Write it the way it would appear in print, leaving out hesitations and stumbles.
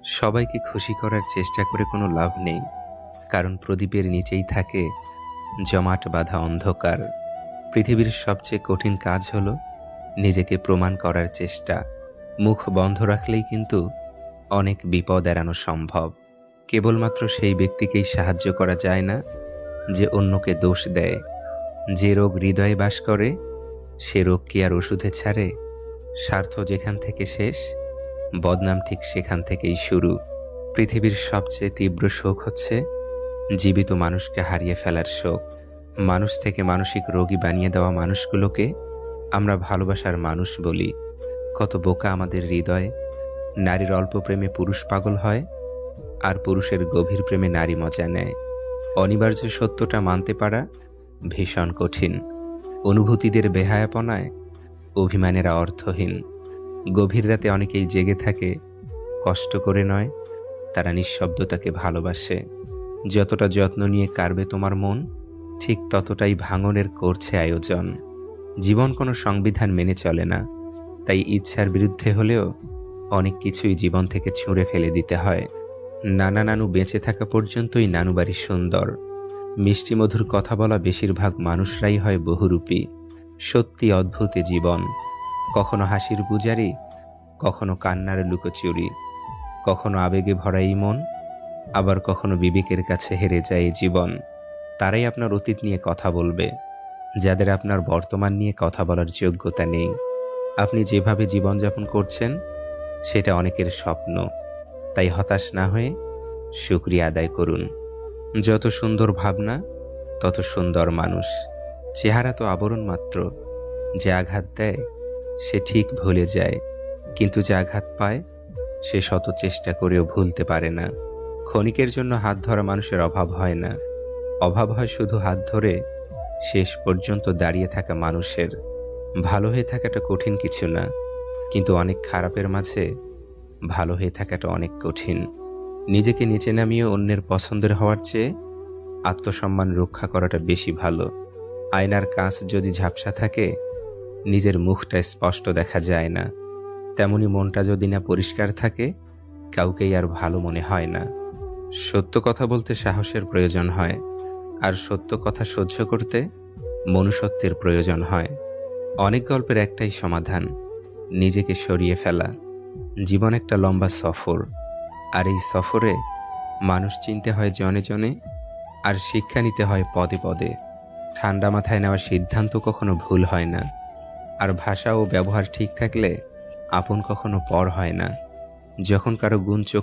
সবাইকে খুশি করার চেষ্টা করে কোনো লাভ নেই, কারণ প্রদীপের নিচেই থাকে জমাট বাঁধা অন্ধকার। পৃথিবীর সবচেয়ে কঠিন কাজ হলো নিজেকে প্রমাণ করার চেষ্টা। মুখ বন্ধ রাখলেই কিন্তু অনেক বিপদ এড়ানো সম্ভব। কেবলমাত্র সেই ব্যক্তিকেই সাহায্য করা যায় না যে অন্যকে দোষ দেয়। যে রোগ হৃদয়ে বাস করে সে রোগ কি আর ওষুধে ছাড়ে? স্বার্থ যেখান থেকে শেষ, বদনাম ঠিক সেখান থেকেই শুরু। পৃথিবীর সবচেয়ে তীব্র শোক হচ্ছে জীবিত মানুষকে হারিয়ে ফেলার শোক। মানুষ থেকে মানসিক রোগী বানিয়ে দেওয়া মানুষগুলোকে আমরা ভালোবাসার মানুষ বলি। কত বোকা আমাদের হৃদয়! নারীর অল্প প্রেমে পুরুষ পাগল হয়, আর পুরুষের গভীর প্রেমে নারী মজা নেয়। অনিবার্য সত্যটা মানতে পারা ভীষণ কঠিন। অনুভূতিদের বেহায়াপনায় অভিমানেরা অর্থহীন। গভীর রাতে অনেকেই জেগে থাকে, কষ্ট করে নয়, তারা নিঃশব্দতাকে ভালোবাসে। যতটা যত্ন নিয়ে কাড়বে তোমার মন, ঠিক ততটাই ভাঙনের করছে আয়োজন। জীবন কোনো সংবিধান মেনে চলে না, তাই ইচ্ছার বিরুদ্ধে হলেও অনেক কিছুই জীবন থেকে ছুঁড়ে ফেলে দিতে হয়। নানা নানু বেঁচে থাকা পর্যন্তই নানু বাড়ি সুন্দর। মিষ্টি মধুর কথা বলা বেশিরভাগ মানুষরাই হয় বহুরূপী। সত্যি অদ্ভুত এ জীবন। কখনো হাসির পূজারি, কখনো কান্নার লুকোচুরি, কখনো আবেগে ভরা এই মন, আবার কখনো বিবেকের কাছে হেরে যায় এই জীবন। তারাই আপনার অতীত নিয়ে কথা বলবে, যাদের আপনার বর্তমান নিয়ে কথা বলার যোগ্যতা নেই। আপনি যেভাবে জীবনযাপন করছেন সেটা অনেকের স্বপ্ন, তাই হতাশ না হয়ে শুকরিয়া আদায় করুন। যত সুন্দর ভাবনা তত সুন্দর মানুষ। চেহারা তো আবরণ মাত্র। যে আঘাত দেয় সে ঠিক ভুলে যায়, কিন্তু যে আঘাত পায় সে শত চেষ্টা করেও ভুলতে পারে না। ক্ষণিকের জন্য হাত ধরা মানুষের অভাব হয় না, অভাব হয় শুধু হাত ধরে শেষ পর্যন্ত দাঁড়িয়ে থাকা মানুষের। ভালো হয়ে থাকাটা কঠিন কিছু না, কিন্তু অনেক খারাপের মাঝে ভালো হয়ে থাকাটা অনেক কঠিন। নিজেকে নিচে নামিয়ে অন্যের পছন্দের হওয়ার চেয়ে আত্মসম্মান রক্ষা করাটা বেশি ভালো। আয়নার কাঁচ যদি ঝাপসা থাকে, নিজের মুখটা স্পষ্ট দেখা যায় না। তেমনি মনটা যদি না পরিষ্কার থাকে, কাউকেই আর ভালো মনে হয় না। সত্য কথা বলতে সাহসের প্রয়োজন হয়, আর সত্য কথা সহ্য করতে মনুষ্যত্বের প্রয়োজন হয়। অনেক গল্পের একটাই সমাধান, নিজেকে সরিয়ে ফেলা। জীবন একটা লম্বা সফর, আর এই সফরে মানুষ চিনতে হয় জনে জনে, আর শিক্ষা নিতে হয় পদে পদে। ঠান্ডা মাথায় নেওয়া সিদ্ধান্ত কখনো ভুল হয় না, আর ভাষা ও ব্যবহার ঠিক থাকলে আপন কখনো পর হয় না। যখন কারো গুণ চোখ